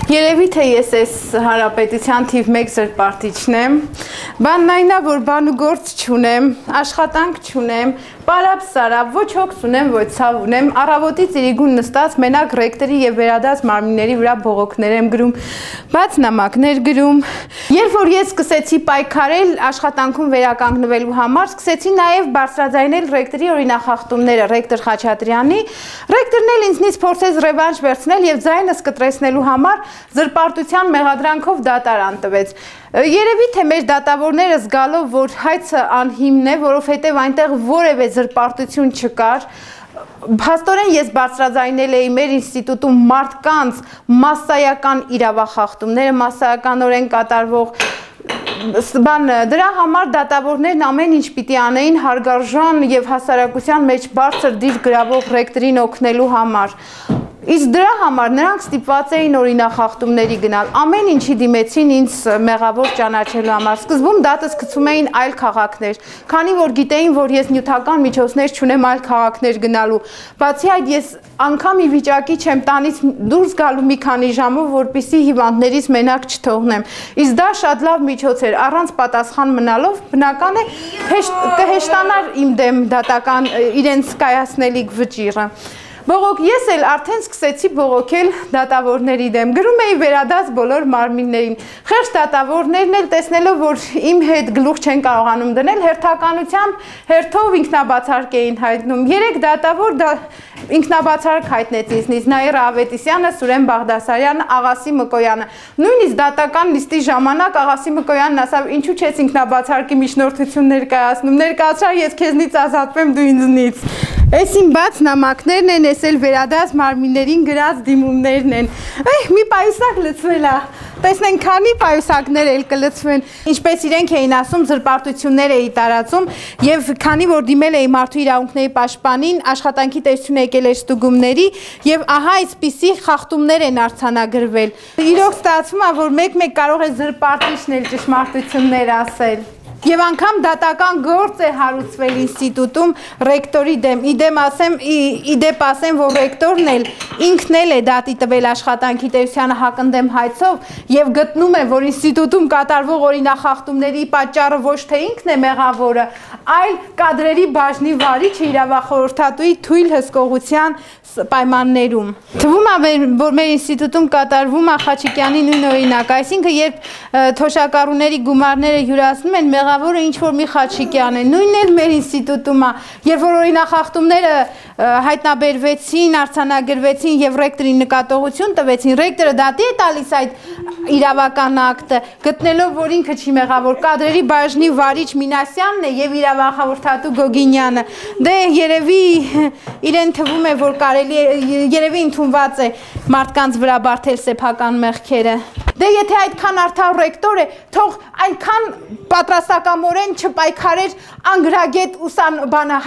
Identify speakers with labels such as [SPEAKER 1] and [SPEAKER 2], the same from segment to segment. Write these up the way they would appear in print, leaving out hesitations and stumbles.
[SPEAKER 1] Երևի թե ես այս հանրապետության թիվ 1 զրպարտիչն եմ, բանն այն է, որ բան ու գործ չունեմ, աշխատանք չունեմ, պարապ-սարապ, ոչ հոգս ունեմ, ոչ ցավ ունեմ, առավոտից իրիկուն նստած մենակ ռեկտորի եւ վերադաս մարմինների վրա բողոքներ եմ գրում, բաց նամակներ գրում։ Երբ որ ես սկսեցի պայքարել աշխատանքում վերականգնվելու համար, սկսեցի նաեւ բարձրաձայնել ռեկտորի օրինախախտումները ռեկտոր Խաչատրյանի, ռեկտորն էլ ինձնից փորձեց ռևանշ վերցնել եւ ձայնս կտրեցնելու համար զրպարտության մեղադրանքով դատարան տվեց։ Երևի թե մեր դատավորները զգալով, որ հայցը անհիմն է, որովհետև այնտեղ որևէ զրպարտություն չկար, փաստորեն ես բարձրաձայնել էի մեր ինստիտուտում մարդկանց մասսայական իրավախախտումները, մասսայականորեն կատարվող դրա համար դատավորներն ամեն ինչ պիտի անեին հարգարժան եւ հասարակության մեջ բարձր դիր գրավող ռեկտորին օգնելու համար։ Իսկ դրա համար նրանք ստիպված էին օրինախախտումների գնալ, ամեն ինչի դիմեցին ինձ մեղավոր ճանաչելու համար։ Սկզբում դատս գցում էին այլ քաղաքներ, քանի որ գիտեին, որ ես նյութական միջոցներ չունեմ այլ քաղաքներ գնալու։ Բացի այդ, ես անգամ ի վիճակի չեմ տանից դուրս գալու մի քանի ժամով, որպեսզի հիվանդներից մենակ չթողնեմ։ Իսկ դա շատ լավ միջոց էր, առանց պատասխան մնալով, բնական է, կհեշտանար իմ դեմ դատական իրենց կայացնելիք վճիռը։ Բողոք ես էլ արդեն սկսեցի բողոքել դատավորների դեմ, գրում էի վերադաս բոլոր մարմիններին, խեղճ դատավորներն էլ տեսնելով, որ իմ հետ գլուխ չեն կարողանում դնել, հերթականությամբ հերթով ինքնաբացարկ էին հայտնում, 3 դատավոր ինքնաբացարկ հայտնեց ինձնից, Նաիրա Ավետիսյանը, Սուրեն Բաղդասարյանը, Աղասի Մկոյանը, նույնիսկ դատական նիստի ժամանակ Աղասի Մկոյանն ասավ, ինչու չես ինքնաբացարկի միջնորդություն ներկայացնում, ներկայացրա ես քեզնից ազատվեմ, դու ինձնից։ Այս իմ բաց նամակներն են, ես էլ վերադաս մարմիններին գրած դիմումներն են։ Մի պայուսակ լցվել է, տեսնենք քանի պայուսակներ էլ կլցվեն։ Ինչպես իրենք էին ասում, զրպարտություններ էի տարածում եւ քանի որ դիմել էի մարդու իրավունքների պաշտպանին, աշխատանքի տեսություն եկել էր ստուգումների եւ ահա այսպիսի խախտումներ են արձանագրվել։ Իրոք ստացվում է, որ մեկ-մեկ կարող է զրպարտիչն էլ ճշմարտություններ ասել։ Եվ անգամ դատական գործ է հարուցվել ինստիտուտում ռեկտորի դեմ, իդեպ ասեմ, որ ռեկտորն էլ ինքն էլ է դատի տվել աշխատանքի տերությանը հակընդդեմ հայցով եւ գտնում է, որ ինստիտուտում կատարվող օրինախախտումների պատճառը ոչ թե ինքն է մեղավորը, այլ կադրերի բաժնի վարիչը իրավախորհրդատուի թույլ հսկողության պայմաններում։ Թվում է, որ մեր ինստիտուտում կատարվում է Խաչիկյանի նույն օրինակ, այսինքն երբ թոշակառուների գումարները յուրացնում են, մեղավորը ինչ-որ մի Խաչիկյան է, նույնն էլ մեր ինստիտուտում է, երբ որ օրինախախտումները հայտնաբերվեցին, արձանագրվեցին եւ ռեկտորին նկատողություն տվեցին, ռեկտորը դատի է տալիս այդ իրավական ակտը, գտնելով, որ ինքը չի մեղավոր, կադրերի բաժնի վարիչ Մինասյանն է եւ իրավախորհրդատու Գոգինյանը, դե երևի իրեն թվում է, որ կարելի է, երևի ընդունված է մարդկանց վրա բարդել սեփական մեղքերը։ Դե եթե այդքան արդար ռեկտոր է, թող այնքան պատրաստակամորեն չպայքարեր անգրագետ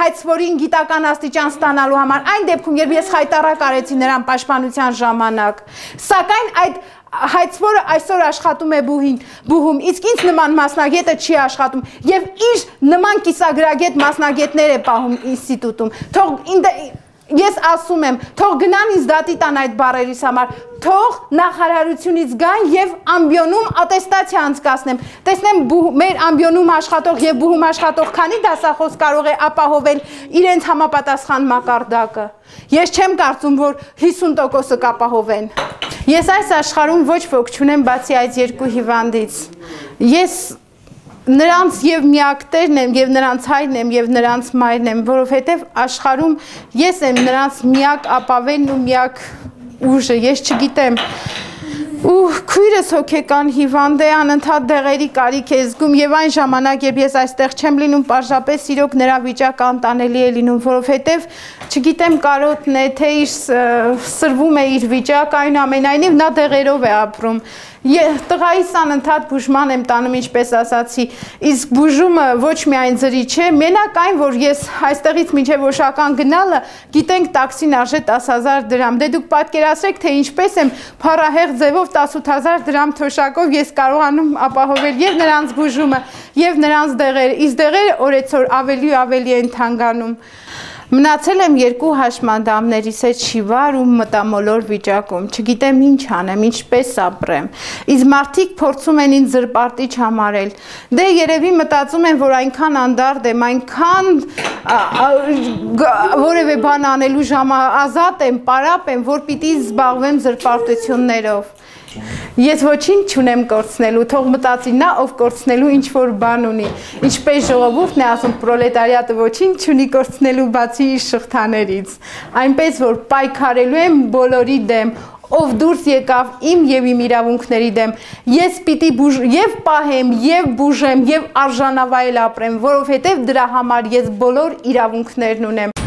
[SPEAKER 1] հայցվորին գիտական աստիճան ստանալու համար, այն դեպքում, երբ ես խայտառակ արեցի նրան պաշտպանության ժամանակ, սակայն այդ հայցվորը այսօր աշխատում է բուհում, իսկ ինձ նման մասնագետը չի աշխատում եւ իր նման կիսագրագետ մասնագետներ է պահում ինստիտուտում, թող ես ասում եմ, թող գնան ինձ դատի տան այդ բառերիս համար, թող նախարարությունից գան եւ ամբիոնում ատեստացիա անցկացնեմ, տեսնեմ մեր ամբիոնում աշխատող եւ բուհում աշխատող քանի դասախոս կարող է ապահովել իրենց համապատասխան մակարդակը։ Ես չեմ կարծում, որ 50%-ը կապահովեն։ Ես այս աշխարհում ոչ ոք չունեմ բացի այդ 2 հիվանդից։ Ես նրանց եւ միակտերն եմ, եւ նրանց հայրն եմ, եւ նրանց մայրն եմ, որովհետեւ աշխարհում ես եմ նրանց միակ ապավենն ու միակ ուժը, ես չգիտեմ։ Ու քույրս հոգեկան հիվանդ է, անընդհատ դեղերի կարիք է զգում եւ այն ժամանակ, երբ ես այստեղ չեմ լինում, պարզապես իրոք նրա վիճակը անտանելի է լինում, որովհետեւ չգիտեմ կարոտն է, թե իր սրվում է իր վիճակը, այնուամենայնիվ նա դեղերով է ապրում։ Տղայիս անընդհատ բուժման եմ տանում, ինչպես ասացի, իսկ բուժումը ոչ միայն ջրի չէ, մենակ այն, որ ես այստեղից մինչև Օշական գնալը, գիտենք տաքսին արժե 10,000 դրամ, դե դուք պատկերացրեք, թե ինչպես եմ փառահեղ ձևով 18,000 դրամ թոշակով ես կարողանում ապահովել եւ նրանց բուժումը, եւ նրանց դեղերը, իսկ դեղերը օրեցօր ավելի ու ավելի են թանկանում։ Մնացել եմ երկու հաշմանդամներիս հետ շիվար ու մտամոլոր վիճակում, չգիտեմ ինչ անեմ, ինչպես ապրեմ, իսկ մարդիկ փորձում են ինձ զրպարտիչ համարել, դե երևի մտածում են, որ այնքան անդարդ եմ, այնքան որևէ բան անելու ժամազատ եմ, պարապ եմ, որ պիտի զբաղվեմ զրպարտություններով։ Ես ոչինչ չունեմ կորցնելու, թող մտածի նա, ով կորցնելու ինչ-որ բան ունի, ինչպես ժողովուրդն է ասում, պրոլետարիատը ոչինչ չունի կորցնելու բացի իր շղթաներից, այնպես որ պայքարելու եմ բոլորի դեմ, ով դուրս եկավ իմ եւ իմ իրավունքների դեմ, ես պիտի եւ պահեմ, եւ բուժեմ, եւ արժանավայել ապրեմ, որովհետեւ դրա համար ես բոլոր իրավունքներն ունեմ։